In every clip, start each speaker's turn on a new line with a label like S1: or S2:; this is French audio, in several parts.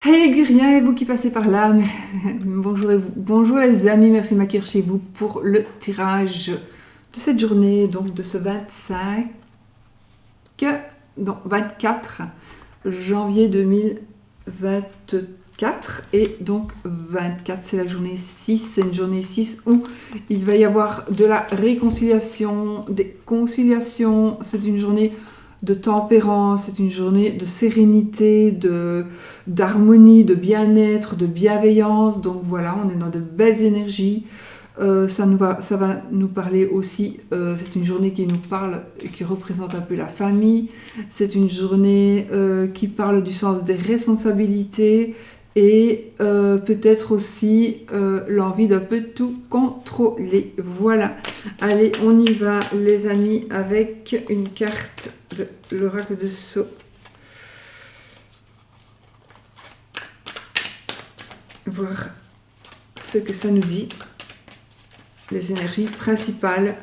S1: Hey les Guriens et vous qui passez par là, bonjour, bonjour les amis, merci Makir chez vous pour le tirage de cette journée, donc de ce 24 janvier 2024 et donc 24 c'est la journée 6, c'est une journée 6 où il va y avoir de la réconciliation, des conciliations, c'est une journée de tempérance, c'est une journée de sérénité, d'harmonie, de bien-être, de bienveillance. Donc voilà, on est dans de belles énergies. Ça va nous parler aussi, c'est une journée qui nous parle, qui représente un peu la famille. C'est une journée qui parle du sens des responsabilités et peut-être aussi l'envie d'un peu tout contrôler. Voilà. Allez, on y va les amis avec une carte de l'oracle de Sceaux. Voir ce que ça nous dit. Les énergies principales.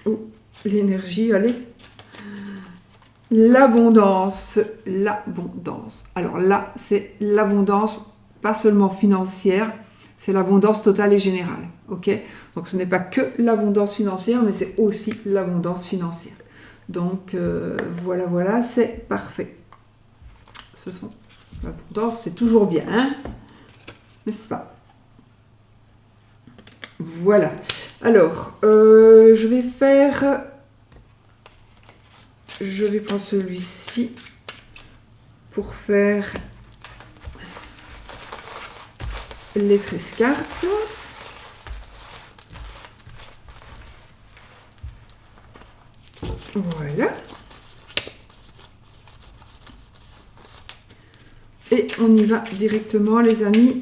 S1: Ou l'énergie, allez. L'abondance. L'abondance. Alors là, c'est l'abondance, pas seulement financière, c'est l'abondance totale et générale. Ok ? Donc ce n'est pas que l'abondance financière, mais c'est aussi l'abondance financière. Donc voilà, c'est parfait. L'abondance, c'est toujours bien, hein ? N'est-ce pas ? Voilà. Alors, je vais prendre celui-ci pour faire les 13 cartes. Voilà. Et on y va directement, les amis.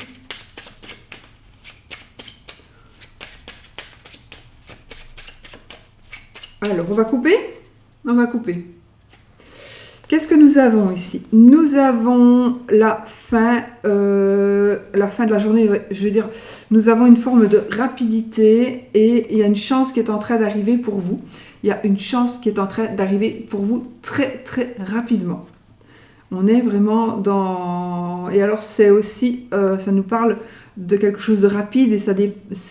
S1: Alors, on va couper ? On va couper. Qu'est-ce que nous avons ici ? Nous avons la fin de la journée, je veux dire, nous avons une forme de rapidité et il y a une chance qui est en train d'arriver pour vous. Il y a une chance qui est en train d'arriver pour vous très très rapidement. On est vraiment dans... Et alors c'est aussi, ça nous parle de quelque chose de rapide et ça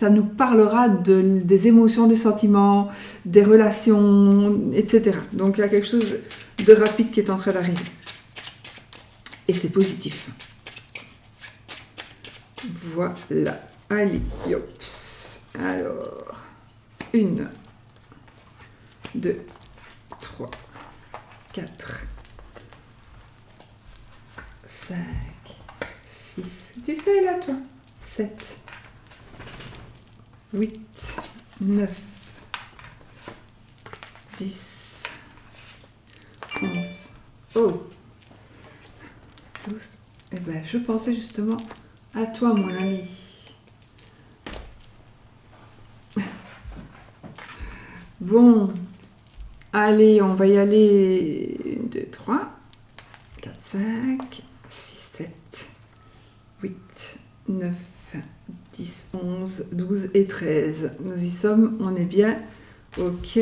S1: nous parlera des émotions, des sentiments, des relations, etc. Donc il y a quelque chose de rapide qui est en train d'arriver. Et c'est positif. Voilà. Allez, yops. Alors, 1, 2, 3, 4, 5, 6. Tu fais là, toi. 7, 8, 9, 10, 11. Oh, 12. Eh bien, je pensais justement à toi, mon ami. Bon, allez, on va y aller. 1, 2, 3, 4, 5, 6, 7, 8, 9, 10, 11, 12 et 13. Nous y sommes, on est bien. Ok.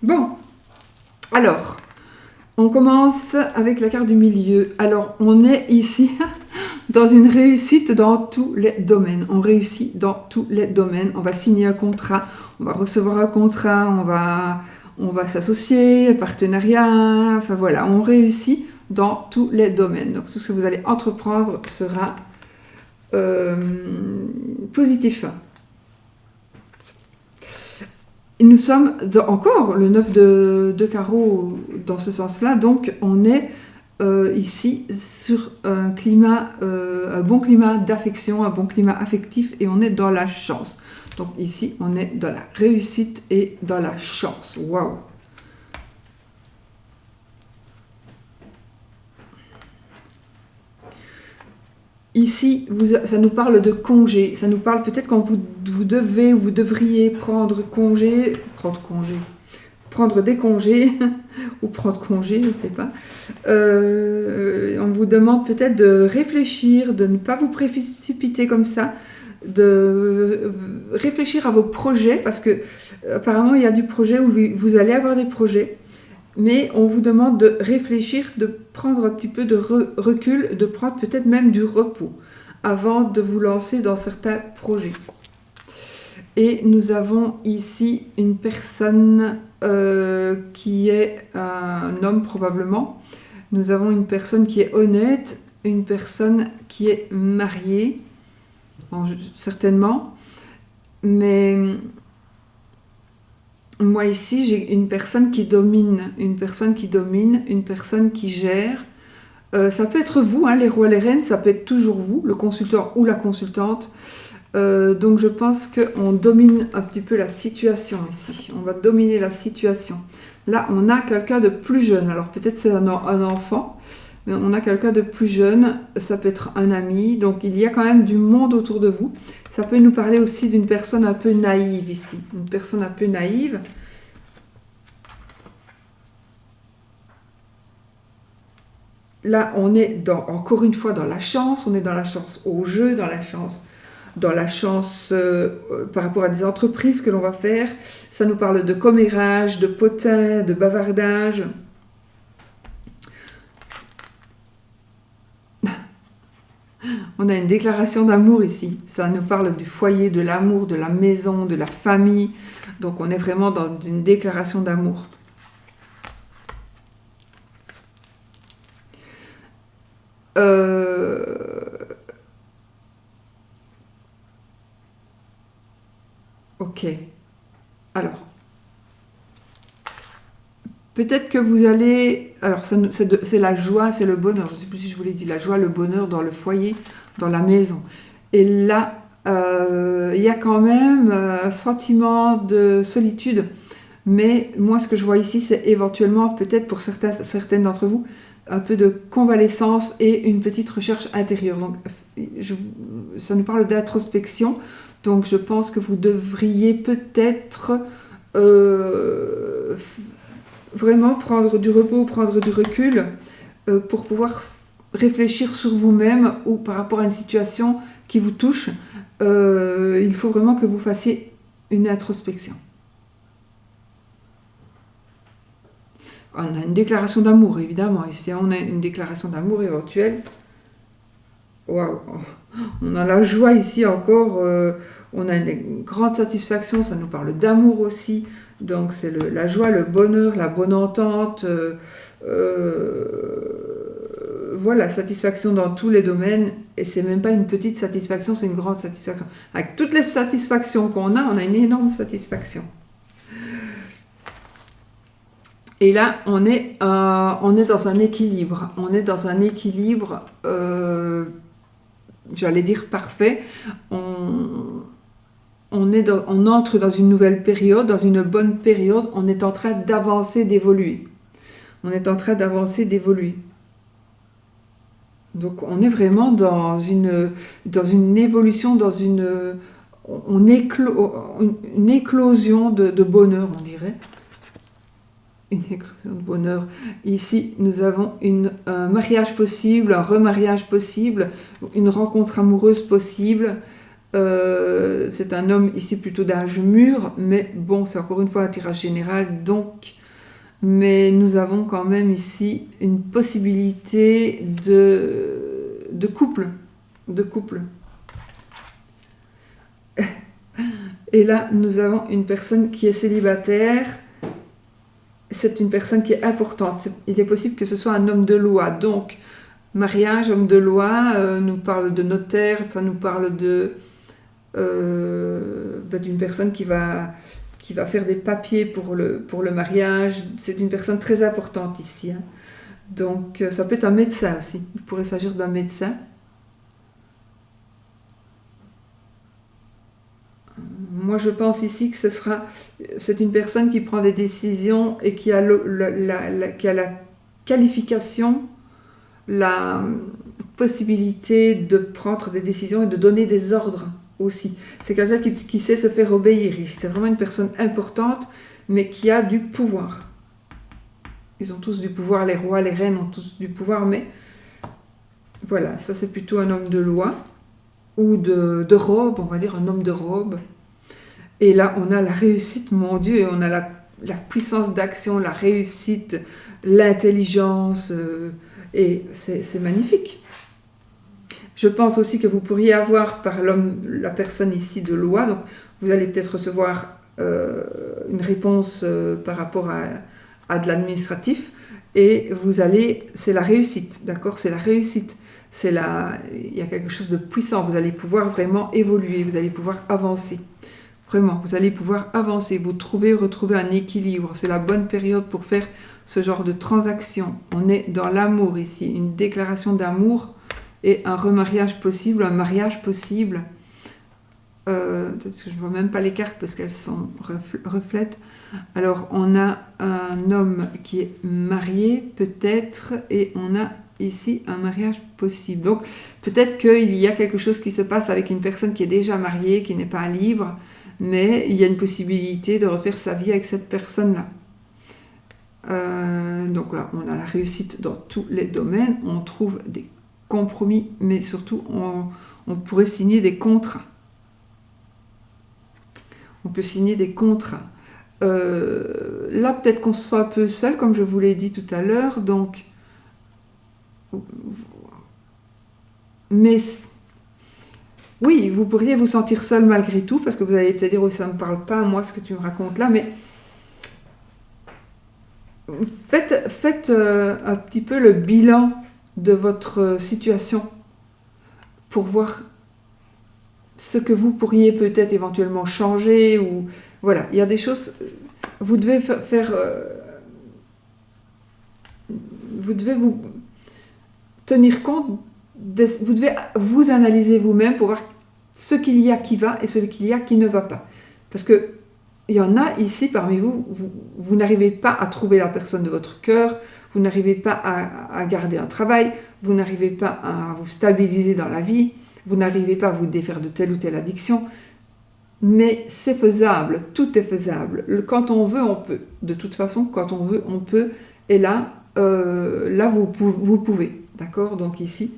S1: Bon, alors, on commence avec la carte du milieu. Alors, on est ici dans une réussite dans tous les domaines. On réussit dans tous les domaines. On va signer un contrat, on va recevoir un contrat, on va s'associer, partenariat, enfin voilà, on réussit dans tous les domaines. Donc, tout ce que vous allez entreprendre sera positif. Et nous sommes encore le 9 de carreau dans ce sens-là, donc on est ici sur un climat, un bon climat d'affection, un bon climat affectif et on est dans la chance. Donc ici, on est dans la réussite et dans la chance. Waouh! Ici, ça nous parle de congé. Ça nous parle peut-être quand vous devriez prendre congé, prendre des congés ou prendre congé, je ne sais pas. On vous demande peut-être de réfléchir, de ne pas vous précipiter comme ça, de réfléchir à vos projets parce que apparemment il y a du projet où vous allez avoir des projets, mais on vous demande de réfléchir, de prendre un petit peu de recul, de prendre peut-être même du repos avant de vous lancer dans certains projets. Et nous avons ici une personne qui est un homme probablement. Nous avons une personne qui est honnête, une personne qui est mariée, bon, certainement. Mais moi ici, j'ai une personne qui domine, une personne qui gère. Ça peut être vous, hein, les rois, les reines, ça peut être toujours vous, le consultant ou la consultante. Donc je pense qu'on domine un petit peu la situation ici. On va dominer la situation. Là, on a quelqu'un de plus jeune. Alors peut-être c'est un enfant, mais on a quelqu'un de plus jeune. Ça peut être un ami. Donc il y a quand même du monde autour de vous. Ça peut nous parler aussi d'une personne un peu naïve ici. Une personne un peu naïve. Là, on est encore une fois dans la chance. On est dans la chance au jeu, dans la chance par rapport à des entreprises que l'on va faire. Ça nous parle de commérage, de potin, de bavardage. On a une déclaration d'amour ici. Ça nous parle du foyer, de l'amour, de la maison, de la famille. Donc on est vraiment dans une déclaration d'amour. Ok. Alors, peut-être que vous allez... Alors, c'est la joie, c'est le bonheur. Je ne sais plus si je vous l'ai dit. La joie, le bonheur dans le foyer, dans la maison. Et là, il y a quand même un sentiment de solitude. Mais moi, ce que je vois ici, c'est éventuellement, peut-être pour certaines d'entre vous, un peu de convalescence et une petite recherche intérieure. Donc, ça nous parle d'introspection. Donc, je pense que vous devriez peut-être vraiment prendre du repos, prendre du recul pour pouvoir réfléchir sur vous-même ou par rapport à une situation qui vous touche. Il faut vraiment que vous fassiez une introspection. On a une déclaration d'amour, évidemment. Ici, on a une déclaration d'amour éventuelle. Waouh! On a la joie ici encore. On a une grande satisfaction. Ça nous parle d'amour aussi. Donc, c'est la joie, le bonheur, la bonne entente. Voilà, satisfaction dans tous les domaines. Et c'est même pas une petite satisfaction, c'est une grande satisfaction. Avec toutes les satisfactions qu'on a, on a une énorme satisfaction. Et là, on est dans un équilibre. On est dans un équilibre, j'allais dire parfait. On entre dans une nouvelle période, dans une bonne période. On est en train d'avancer, d'évoluer. On est en train d'avancer, d'évoluer. Donc, on est vraiment dans une évolution, dans une éclosion de bonheur, on dirait. Une éclosion de bonheur. Ici, nous avons un mariage possible, un remariage possible, une rencontre amoureuse possible. C'est un homme ici plutôt d'âge mûr, mais bon, c'est encore une fois un tirage général, donc. Mais nous avons quand même ici une possibilité de couple. Et là, nous avons une personne qui est célibataire. C'est une personne qui est importante. Il est possible que ce soit un homme de loi. Donc, mariage, homme de loi, nous parle de notaire, ça nous parle d'une personne qui va faire des papiers pour le mariage. C'est une personne très importante ici. Hein. Donc, ça peut être un médecin aussi. Il pourrait s'agir d'un médecin. Moi, je pense ici que c'est une personne qui prend des décisions et qui a la qualification, la possibilité de prendre des décisions et de donner des ordres aussi. C'est quelqu'un qui sait se faire obéir. C'est vraiment une personne importante mais qui a du pouvoir. Ils ont tous du pouvoir, les rois, les reines ont tous du pouvoir, mais voilà, ça c'est plutôt un homme de loi, ou de robe, on va dire un homme de robe. Et là, on a la réussite, mon Dieu, et on a la puissance d'action, la réussite, l'intelligence, et c'est magnifique. Je pense aussi que vous pourriez avoir par la personne ici de loi, donc vous allez peut-être recevoir une réponse par rapport à de l'administratif, et c'est la réussite, d'accord? C'est la réussite, il y a quelque chose de puissant, vous allez pouvoir vraiment évoluer, vous allez pouvoir avancer. Vraiment, vous allez pouvoir avancer, retrouver un équilibre. C'est la bonne période pour faire ce genre de transaction. On est dans l'amour ici, une déclaration d'amour et un remariage possible, un mariage possible. Peut-être que je ne vois même pas les cartes parce qu'elles sont reflètent. Alors, on a un homme qui est marié, peut-être, et on a ici un mariage possible. Donc, peut-être qu'il y a quelque chose qui se passe avec une personne qui est déjà mariée, qui n'est pas libre, mais il y a une possibilité de refaire sa vie avec cette personne-là. Donc là, on a la réussite dans tous les domaines, on trouve des compromis, mais surtout, on pourrait signer des contrats. On peut signer des contrats. Là, peut-être qu'on se sent un peu seul, comme je vous l'ai dit tout à l'heure, donc... Mais... Oui, vous pourriez vous sentir seul malgré tout, parce que vous allez peut-être dire, oui, ça ne me parle pas, moi, ce que tu me racontes là, mais faites un petit peu le bilan de votre situation pour voir ce que vous pourriez peut-être éventuellement changer, ou voilà, il y a des choses, vous devez vous devez vous tenir compte, vous devez vous analyser vous-même pour voir ce qu'il y a qui va et ce qu'il y a qui ne va pas. Parce que il y en a ici parmi vous, vous n'arrivez pas à trouver la personne de votre cœur, vous n'arrivez pas à garder un travail, vous n'arrivez pas à vous stabiliser dans la vie, vous n'arrivez pas à vous défaire de telle ou telle addiction, mais c'est faisable, tout est faisable. Quand on veut, on peut. De toute façon, quand on veut, on peut. Et là, vous pouvez. D'accord? Donc ici,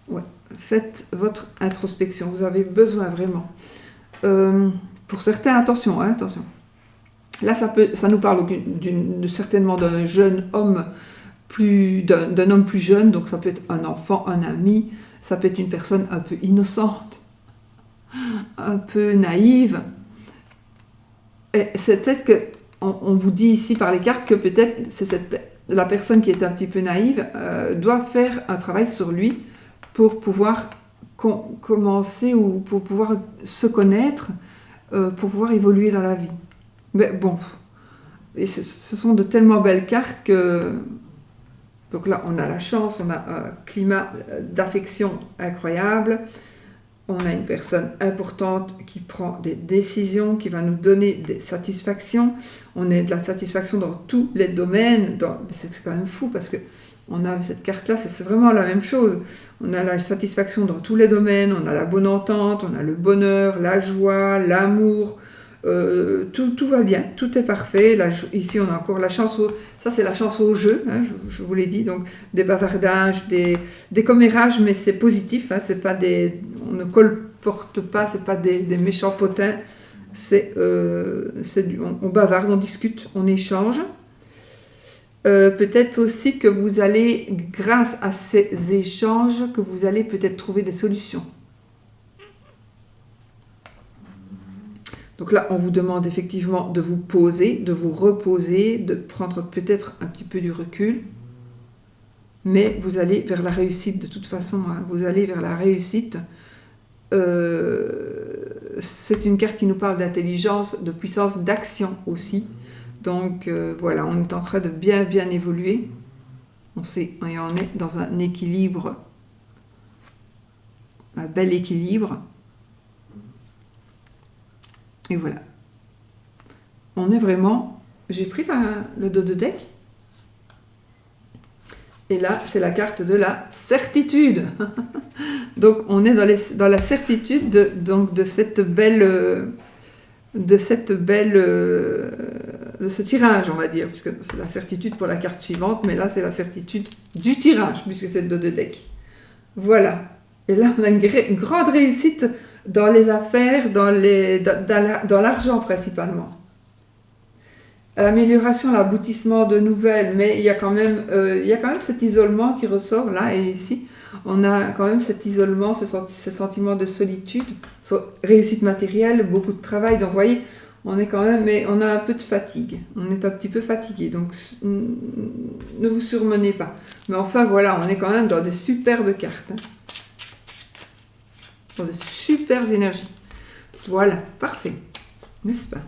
S1: ouais, faites votre introspection. Vous avez besoin vraiment. Pour certains, attention. Là, ça nous parle certainement d'un jeune homme, d'un homme plus jeune. Donc ça peut être un enfant, un ami. Ça peut être une personne un peu innocente, un peu naïve. Et c'est peut-être qu'on vous dit ici par les cartes que peut-être la personne qui est un petit peu naïve doit faire un travail sur lui pour pouvoir commencer ou pour pouvoir se connaître, pour pouvoir évoluer dans la vie. Mais bon, et ce sont de tellement belles cartes que... Donc là, on a la chance, on a un climat d'affection incroyable, on a une personne importante qui prend des décisions, qui va nous donner des satisfactions. On a de la satisfaction dans tous les domaines. C'est quand même fou parce que on a cette carte-là, c'est vraiment la même chose. On a la satisfaction dans tous les domaines, on a la bonne entente, on a le bonheur, la joie, l'amour. Tout va bien, tout est parfait. Là, ici, on a encore la chance ça, c'est la chance au jeu, hein, je vous l'ai dit. Donc, des bavardages, des commérages, mais c'est positif. Hein, c'est pas on ne colporte pas, c'est pas des méchants potins. On bavarde, on discute, on échange. Peut-être aussi que vous allez, grâce à ces échanges, que vous allez peut-être trouver des solutions. Donc là, on vous demande effectivement de vous poser, de vous reposer, de prendre peut-être un petit peu du recul. Mais vous allez vers la réussite de toute façon. Hein, vous allez vers la réussite. C'est une carte qui nous parle d'intelligence, de puissance, d'action aussi. Donc voilà, on est en train de bien évoluer. On est dans un équilibre, un bel équilibre. Et voilà. On est vraiment... J'ai pris le dos de deck. Et là, c'est la carte de la certitude. Donc, on est dans la certitude de cette belle ce tirage, on va dire, puisque c'est la certitude pour la carte suivante, mais là, c'est la certitude du tirage, puisque c'est le 2 de deck. Voilà. Et là, on a une grande réussite dans les affaires, dans l'argent principalement. L'amélioration, l'aboutissement de nouvelles, mais il y a quand même cet isolement qui ressort là et ici. On a quand même cet isolement, ce sentiment de solitude, réussite matérielle, beaucoup de travail. Donc, vous voyez, on est quand même, mais on a un peu de fatigue. On est un petit peu fatigué, donc ne vous surmenez pas. Mais enfin, voilà, on est quand même dans des superbes cartes. Hein. Dans de superbes énergies. Voilà, parfait. N'est-ce pas?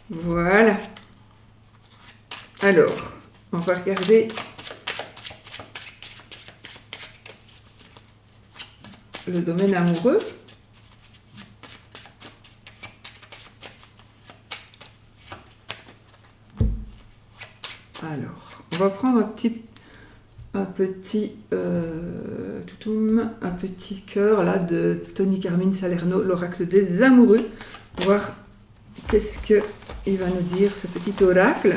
S1: Voilà. Alors, on va regarder le domaine amoureux. Alors, on va prendre un petit cœur là de Tony Carmine Salerno, l'oracle des amoureux, pour voir qu'est-ce qu'il va nous dire ce petit oracle.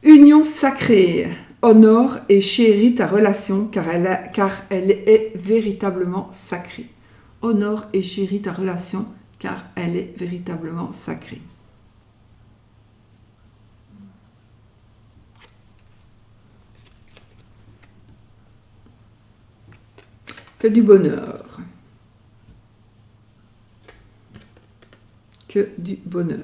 S1: Union sacrée, honore et chéris ta relation car elle est véritablement sacrée. Honore et chéris ta relation car elle est véritablement sacrée. Que du bonheur. Que du bonheur.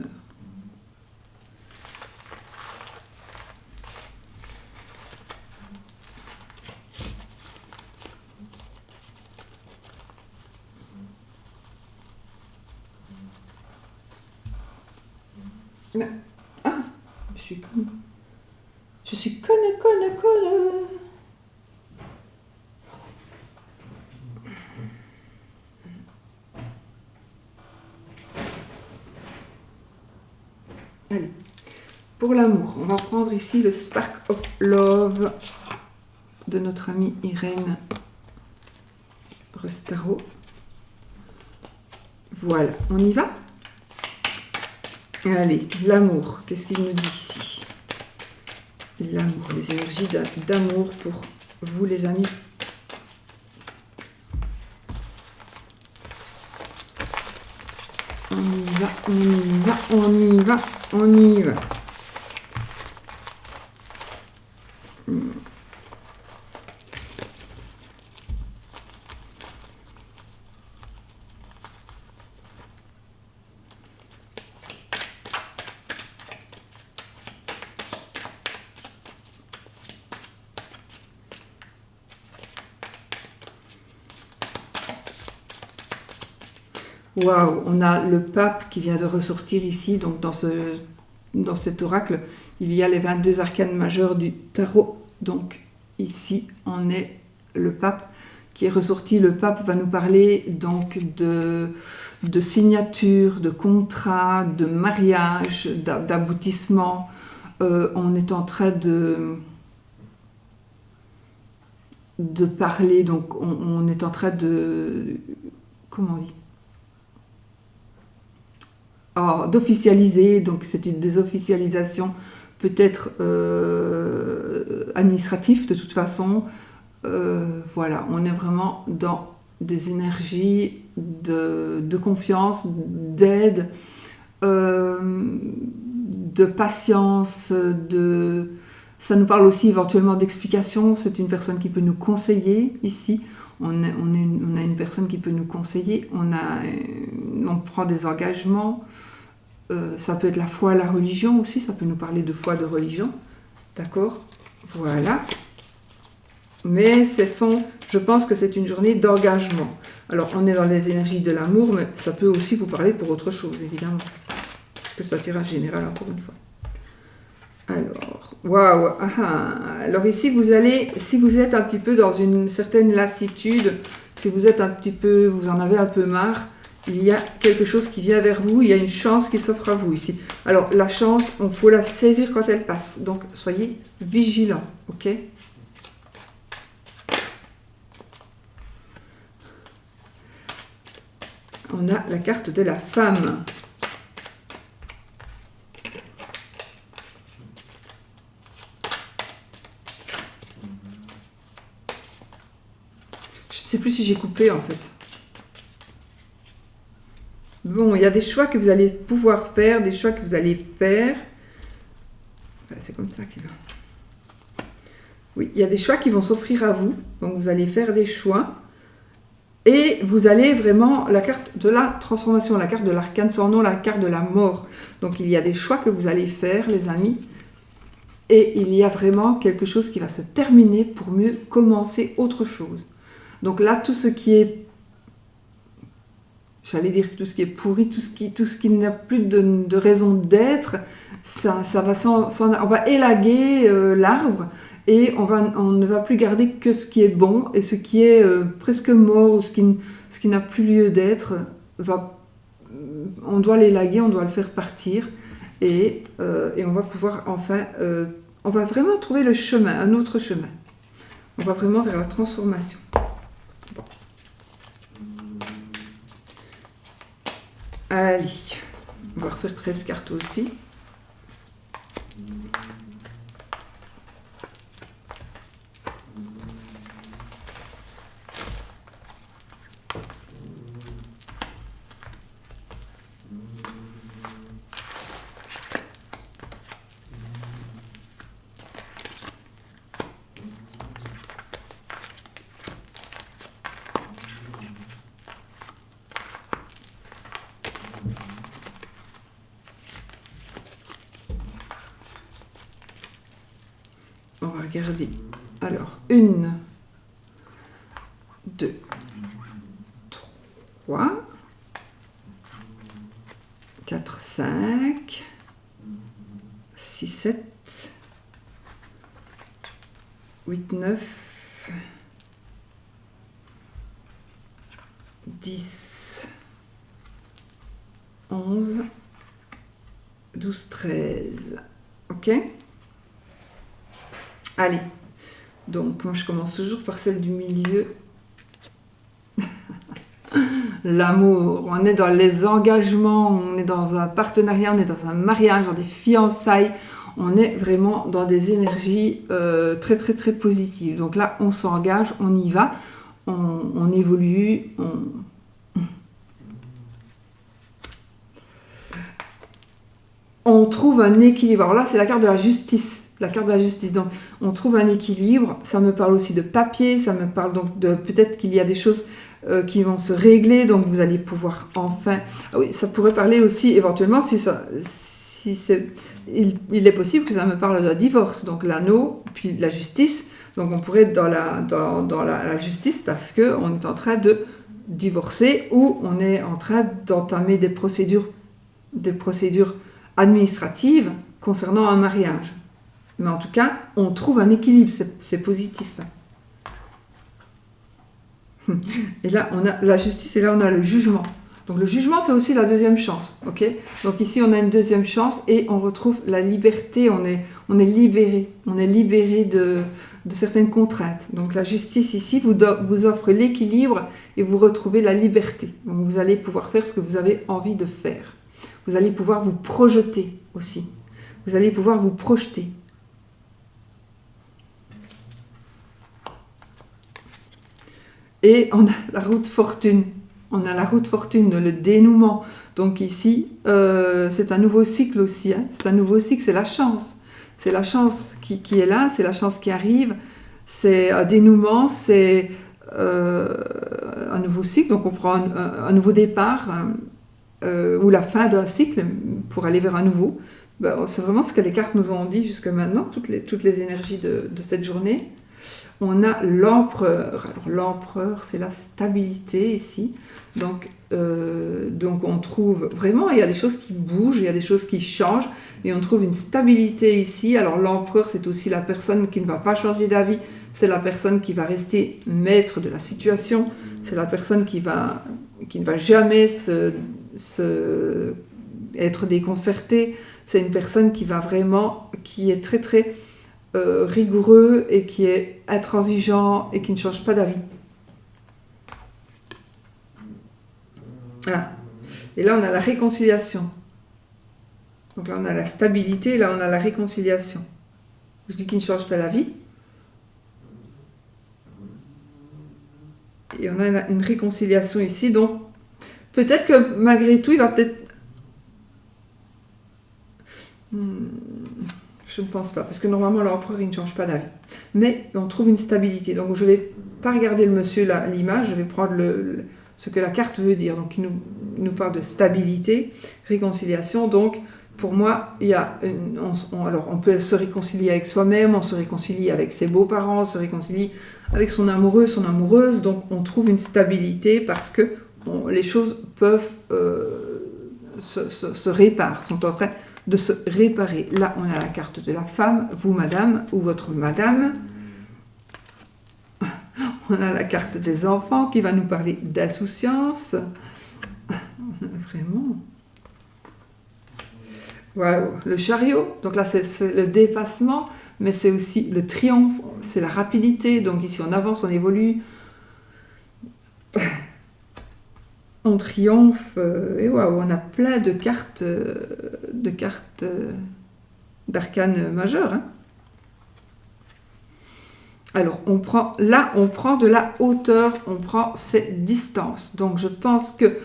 S1: Ah, je suis conne. Allez, pour l'amour, on va prendre ici le Spark of Love de notre amie Irène Restaro. Voilà, on y va? Allez, l'amour, qu'est-ce qu'il nous dit ici? L'amour, les énergies d'amour pour vous les amis. On y va. Waouh, on a le pape qui vient de ressortir ici, donc dans cet oracle, il y a les 22 arcanes majeures du tarot. Donc ici, on est le pape qui est ressorti. Le pape va nous parler donc de signature, de contrat, de mariage, d'aboutissement. On est en train de parler, donc on est en train de... Comment on dit ? D'officialiser, donc c'est une désofficialisation peut-être administrative de toute façon. Voilà, on est vraiment dans des énergies de confiance, d'aide, de patience, ça nous parle aussi éventuellement d'explication. C'est une personne qui peut nous conseiller ici. On a une personne qui peut nous conseiller. On prend des engagements. Ça peut être la foi, la religion aussi, ça peut nous parler de foi, de religion, d'accord? Voilà. Mais je pense que c'est une journée d'engagement. Alors, on est dans les énergies de l'amour, mais ça peut aussi vous parler pour autre chose, évidemment. Parce que ça tirage général, encore une fois. Alors, waouh, alors ici, si vous êtes un petit peu dans une certaine lassitude, si vous êtes vous en avez un peu marre, il y a quelque chose qui vient vers vous, il y a une chance qui s'offre à vous ici. Alors, la chance, il faut la saisir quand elle passe. Donc, soyez vigilants, ok? On a la carte de la femme. Je ne sais plus si j'ai coupé en fait. Bon, il y a des choix que vous allez pouvoir faire, des choix que vous allez faire. C'est comme ça qu'il va. Oui, il y a des choix qui vont s'offrir à vous. Donc, vous allez faire des choix. Et vous allez vraiment... La carte de la transformation, la carte de l'arcane sans nom, la carte de la mort. Donc, il y a des choix que vous allez faire, les amis. Et il y a vraiment quelque chose qui va se terminer pour mieux commencer autre chose. Donc là, tout ce qui est... J'allais dire que tout ce qui est pourri, tout ce qui n'a plus de raison d'être, ça va on va élaguer l'arbre et on ne va plus garder que ce qui est bon et ce qui est presque mort ou ce qui n'a plus lieu d'être, on doit l'élaguer, on doit le faire partir et on va pouvoir enfin, on va vraiment trouver le chemin, un autre chemin. On va vraiment vers la transformation. Allez, on va refaire 13 cartes aussi. On va regarder. Alors, 1, 2, 3, 4, 5, 6, 7, 8, 9, 10, 11, 12, 13. Ok ? Allez, donc moi je commence toujours par celle du milieu. L'amour, on est dans les engagements, on est dans un partenariat, on est dans un mariage, dans des fiançailles, on est vraiment dans des énergies très très très positives. Donc là, on s'engage, on y va, on évolue, on trouve un équilibre. Alors là, c'est la carte de la justice. La carte de la justice. Donc, on trouve un équilibre. Ça me parle aussi de papier. Ça me parle donc de peut-être qu'il y a des choses qui vont se régler. Donc, vous allez pouvoir enfin... Ah oui, ça pourrait parler aussi éventuellement il est possible que ça me parle de divorce. Donc, l'anneau, puis la justice. Donc, on pourrait être dans la justice parce qu'on est en train de divorcer ou on est en train d'entamer des procédures administratives concernant un mariage. Mais en tout cas, on trouve un équilibre, c'est positif. Et là, on a la justice et là, on a le jugement. Donc le jugement, c'est aussi la deuxième chance. Okay, donc ici, on a une deuxième chance et on retrouve la liberté, on est libéré. On est libéré de certaines contraintes. Donc la justice ici vous offre l'équilibre et vous retrouvez la liberté. Donc vous allez pouvoir faire ce que vous avez envie de faire. Vous allez pouvoir vous projeter aussi. Vous allez pouvoir vous projeter. Et on a la route fortune. On a la route fortune, le dénouement. Donc ici, c'est un nouveau cycle aussi. Hein. C'est un nouveau cycle, c'est la chance. C'est la chance qui est là, c'est la chance qui arrive. C'est un dénouement, c'est un nouveau cycle. Donc on prend un nouveau départ ou la fin d'un cycle pour aller vers un nouveau. Ben, c'est vraiment ce que les cartes nous ont dit jusque maintenant, toutes les énergies de cette journée. On a l'empereur. Alors l'empereur, c'est la stabilité ici. Donc on trouve vraiment, il y a des choses qui bougent, il y a des choses qui changent, et on trouve une stabilité ici. Alors l'empereur, c'est aussi la personne qui ne va pas changer d'avis, c'est la personne qui va rester maître de la situation, c'est la personne qui ne va jamais être déconcertée, c'est une personne qui est très très rigoureux et qui est intransigeant et qui ne change pas d'avis. Ah. Et là, on a la réconciliation. Donc là, on a la stabilité, là, on a la réconciliation. Je dis qu'il ne change pas la vie. Et on a une réconciliation ici. Donc, peut-être que malgré tout, il va peut-être... Je ne pense pas, parce que normalement, l'empereur, il ne change pas la vie. Mais on trouve une stabilité. Donc, je ne vais pas regarder le monsieur, l'image, je vais prendre ce que la carte veut dire. Donc, il nous parle de stabilité, réconciliation. Donc, pour moi, il y a alors, on peut se réconcilier avec soi-même, on se réconcilie avec ses beaux-parents, on se réconcilie avec son amoureux, son amoureuse. Donc, on trouve une stabilité parce que les choses peuvent se réparer, sont en train de se réparer. Là, on a la carte de la femme, vous, madame, ou votre madame. On a la carte des enfants qui va nous parler d'insouciance. Vraiment. Voilà, le chariot. Donc là, c'est le dépassement, mais c'est aussi le triomphe, c'est la rapidité. Donc ici, on avance, on évolue. On triomphe. Et waouh, on a plein de cartes d'arcanes majeures. Hein. Alors, on prend de la hauteur, on prend ces distances. Donc, je pense que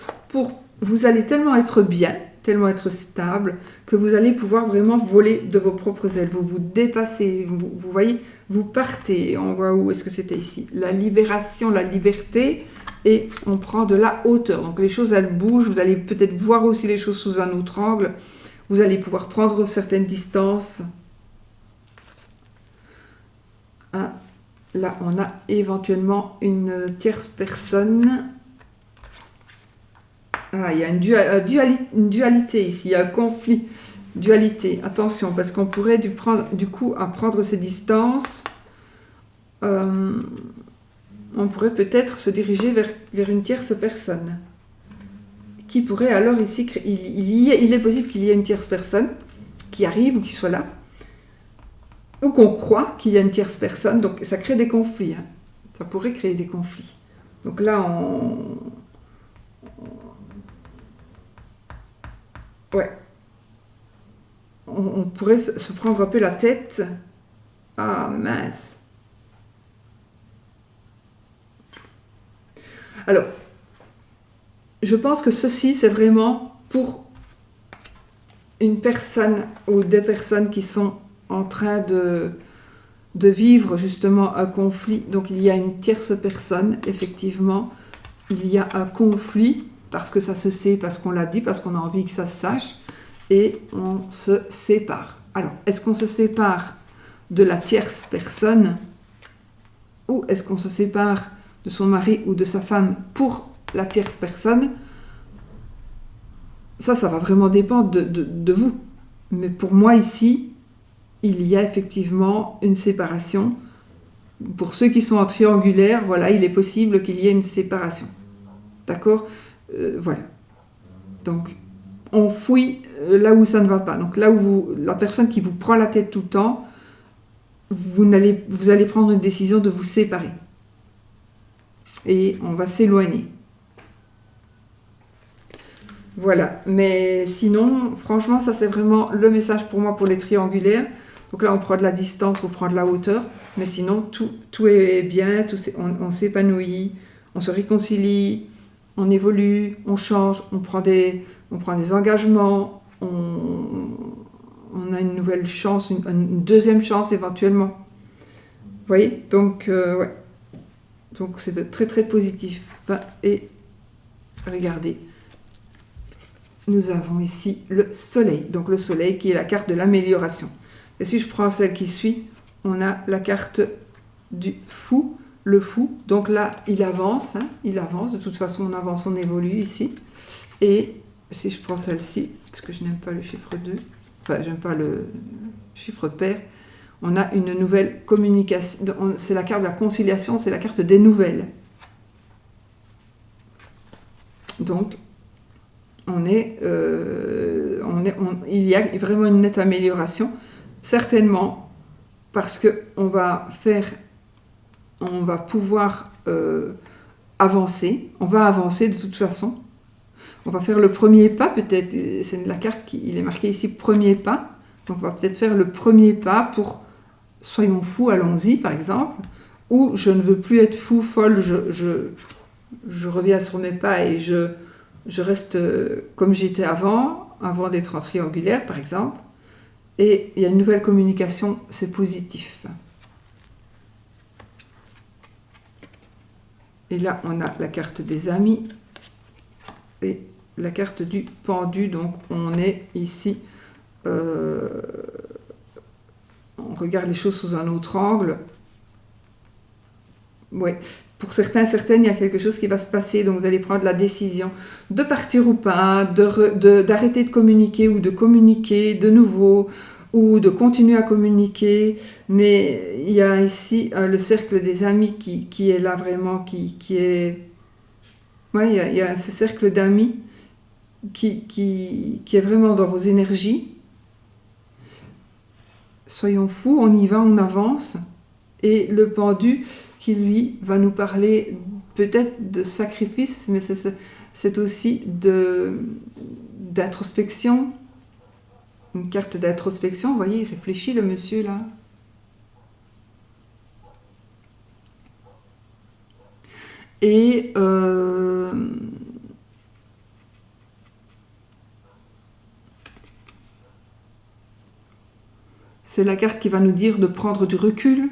S1: vous allez tellement être bien, tellement être stable, que vous allez pouvoir vraiment voler de vos propres ailes. Vous vous dépassez, vous voyez, vous partez. On voit où est-ce que c'était ici. La libération, la liberté, et on prend de la hauteur. Donc, les choses, elles bougent. Vous allez peut-être voir aussi les choses sous un autre angle. Vous allez pouvoir prendre certaines distances. Là, on a éventuellement une tierce personne. Ah, il y a une dualité ici, il y a un conflit. Dualité, attention, parce qu'on pourrait du coup à prendre ses distances. On pourrait peut-être se diriger vers une tierce personne. Qui pourrait alors ici... Il est possible qu'il y ait une tierce personne qui arrive ou qui soit là. Ou qu'on croit qu'il y a une tierce personne, donc ça crée des conflits. Hein. Ça pourrait créer des conflits. Donc là, on pourrait se prendre un peu la tête. Ah, mince. Alors, je pense que ceci, c'est vraiment pour une personne ou des personnes qui sont en train de vivre justement un conflit. Donc il y a une tierce personne, effectivement. Il y a un conflit, parce que ça se sait, parce qu'on l'a dit, parce qu'on a envie que ça se sache, et on se sépare. Alors, est-ce qu'on se sépare de la tierce personne, ou est-ce qu'on se sépare de son mari ou de sa femme pour la tierce personne? Ça va vraiment dépendre de vous. Mais pour moi, ici, il y a effectivement une séparation. Pour ceux qui sont en triangulaire, voilà, il est possible qu'il y ait une séparation. D'accord ? Voilà. Donc, on fouille là où ça ne va pas. Donc, là où la personne qui vous prend la tête tout le temps, vous allez prendre une décision de vous séparer. Et on va s'éloigner. Voilà. Mais sinon, franchement, ça c'est vraiment le message pour moi pour les triangulaires. Donc là, on prend de la distance, on prend de la hauteur. Mais sinon, tout est bien, on s'épanouit, on se réconcilie, on évolue, on change, on prend des engagements, on a une nouvelle chance, une deuxième chance éventuellement. Vous voyez ? Donc, ouais. Donc, c'est de très, très positif. Et regardez, nous avons ici le soleil. Donc, le soleil qui est la carte de l'amélioration. Et si je prends celle qui suit, on a la carte du fou, le fou. Donc là, il avance, hein, il avance. De toute façon, on avance, on évolue ici. Et si je prends celle-ci, parce que je n'aime pas le chiffre 2, enfin, j'aime pas le chiffre pair, on a une nouvelle communication. C'est la carte de la conciliation, c'est la carte des nouvelles. Donc, il y a vraiment une nette amélioration. Certainement, parce qu'on va pouvoir avancer. On va avancer de toute façon. On va faire le premier pas, peut-être, c'est la carte qui il est marqué ici, premier pas. Donc on va peut-être faire le premier pas pour soyons fous, allons-y, par exemple. Ou je ne veux plus être fou, folle, je reviens sur mes pas et je reste comme j'étais avant d'être en triangulaire, par exemple. Et il y a une nouvelle communication, c'est positif. Et là, on a la carte des amis et la carte du pendu. Donc, on est ici, on regarde les choses sous un autre angle. Oui, pour certains, certaines, il y a quelque chose qui va se passer. Donc, vous allez prendre la décision de partir ou pas, d'arrêter de communiquer ou de communiquer de nouveau, ou de continuer à communiquer. Mais il y a ici le cercle des amis qui est là vraiment, qui est... Oui, il y a ce cercle d'amis qui est vraiment dans vos énergies. Soyons fous, on y va, on avance. Et le pendu qui, lui, va nous parler peut-être de sacrifice, mais c'est aussi d'introspection. Une carte d'introspection, vous voyez, il réfléchit le monsieur là. Et c'est la carte qui va nous dire de prendre du recul.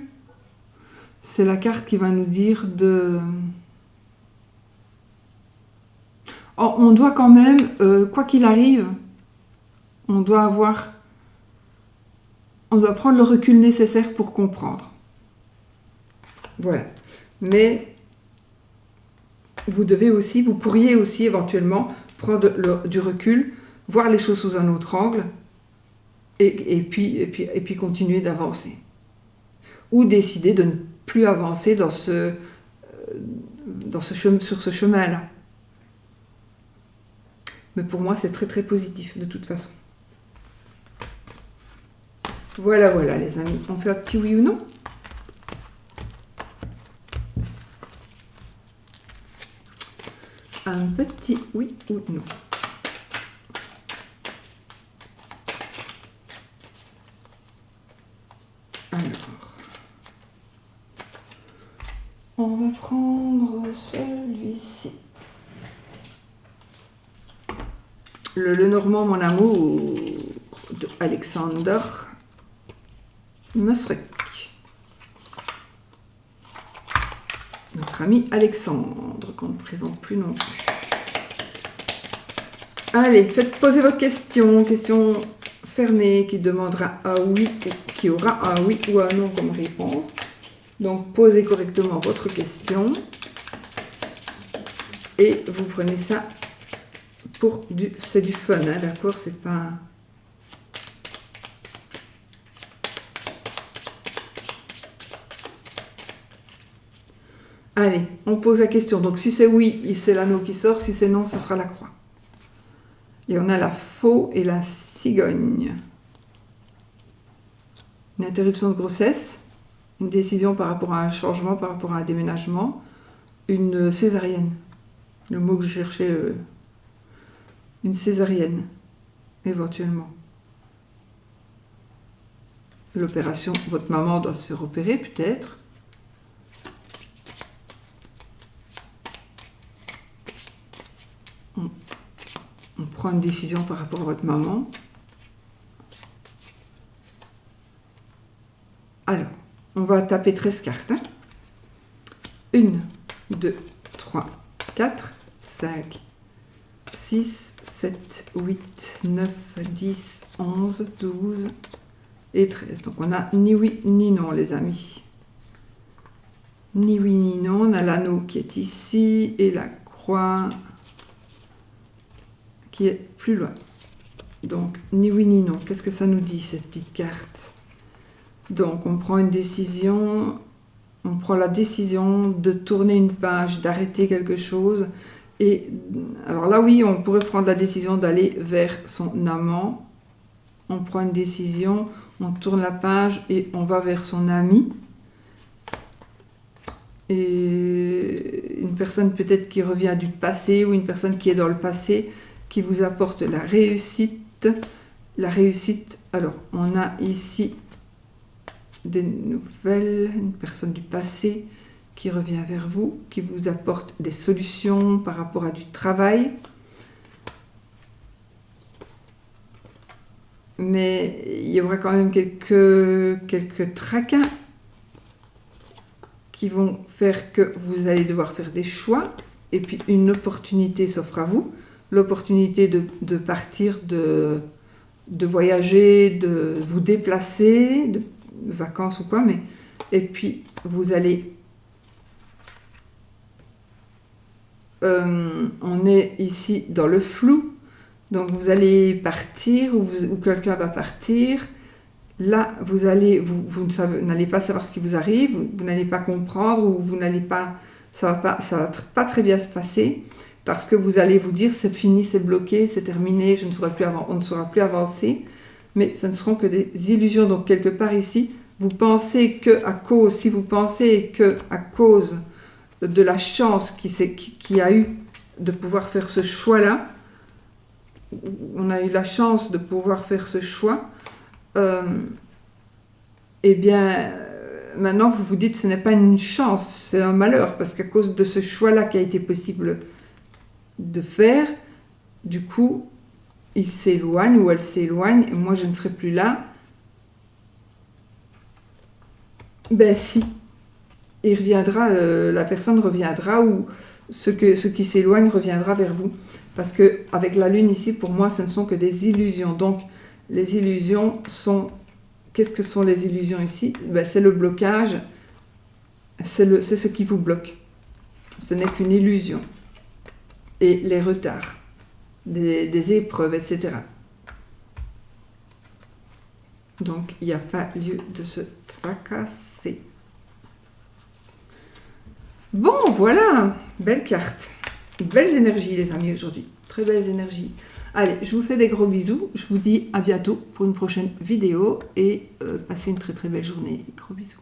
S1: C'est la carte qui va nous dire de... Oh, on doit quand même, quoi qu'il arrive, on doit prendre le recul nécessaire pour comprendre. Voilà. Mais vous pourriez aussi éventuellement prendre du recul, voir les choses sous un autre angle et puis continuer d'avancer. Ou décider de ne plus avancer sur ce chemin-là. Mais pour moi, c'est très très positif de toute façon. Voilà, voilà les amis. On fait un petit oui ou non? Un petit oui ou non. Alors, on va prendre celui-ci. Le Normand, mon amour, de Alexander Mosrek. Notre ami Alexandre, qu'on ne présente plus non plus. Allez, posez vos questions. Question fermée qui demandera un oui, qui aura un oui ou un non comme réponse. Donc, posez correctement votre question. Et vous prenez ça pour c'est du fun, hein, d'accord? C'est pas... Allez, on pose la question. Donc, si c'est oui, c'est l'anneau qui sort. Si c'est non, ce sera la croix. Et on a la faux et la cigogne. Une interruption de grossesse, une décision par rapport à un changement, par rapport à un déménagement, une césarienne. Le mot que je cherchais, une césarienne, éventuellement. L'opération, votre maman doit se repérer peut-être. On prend une décision par rapport à votre maman. Alors, on va taper 13 cartes. 1, 2, 3, 4, 5, 6, 7, 8, 9, 10, 11, 12 et 13. Donc, on n'a ni oui ni non, les amis. Ni oui ni non. On a l'anneau qui est ici et la croix qui est plus loin. Donc, ni oui ni non. Qu'est-ce que ça nous dit, cette petite carte? Donc, on prend une décision, on prend la décision de tourner une page, d'arrêter quelque chose. Et alors là, oui, on pourrait prendre la décision d'aller vers son amant. On prend une décision, on tourne la page et on va vers son ami. et une personne peut-être qui revient du passé ou une personne qui est dans le passé qui vous apporte la réussite. La réussite, alors on a ici des nouvelles, une personne du passé qui revient vers vous, qui vous apporte des solutions par rapport à du travail. Mais il y aura quand même quelques traquins qui vont faire que vous allez devoir faire des choix. Et puis une opportunité s'offre à vous. L'opportunité de partir, de voyager, de vous déplacer, de vacances ou quoi. Et puis vous allez... on est ici dans le flou. Donc vous allez partir ou quelqu'un va partir. Là, vous n'allez pas savoir ce qui vous arrive, vous n'allez pas comprendre ou vous n'allez pas, ça va pas très bien se passer parce que vous allez vous dire c'est fini, c'est bloqué, c'est terminé, on ne saura plus avancer. Mais ce ne seront que des illusions. Donc quelque part ici, si vous pensez que à cause de la chance qui a eu de pouvoir faire ce choix-là, on a eu la chance de pouvoir faire ce choix, eh bien, maintenant vous vous dites ce n'est pas une chance, c'est un malheur, parce qu'à cause de ce choix-là qui a été possible de faire, du coup, il s'éloigne ou elle s'éloigne, et moi je ne serai plus là. Ben si, il reviendra, la personne reviendra, ou ce qui s'éloigne reviendra vers vous. Parce que avec la lune ici, pour moi, ce ne sont que des illusions. Donc, les illusions sont... Qu'est-ce que sont les illusions ici? Ben, c'est le blocage, c'est ce qui vous bloque. Ce n'est qu'une illusion. Et les retards, des épreuves, etc. Donc, il n'y a pas lieu de se tracasser. Bon, voilà, belle carte. Belles énergies, les amis, aujourd'hui. Très belles énergies. Allez, je vous fais des gros bisous. Je vous dis à bientôt pour une prochaine vidéo et passez une très très belle journée. Gros bisous.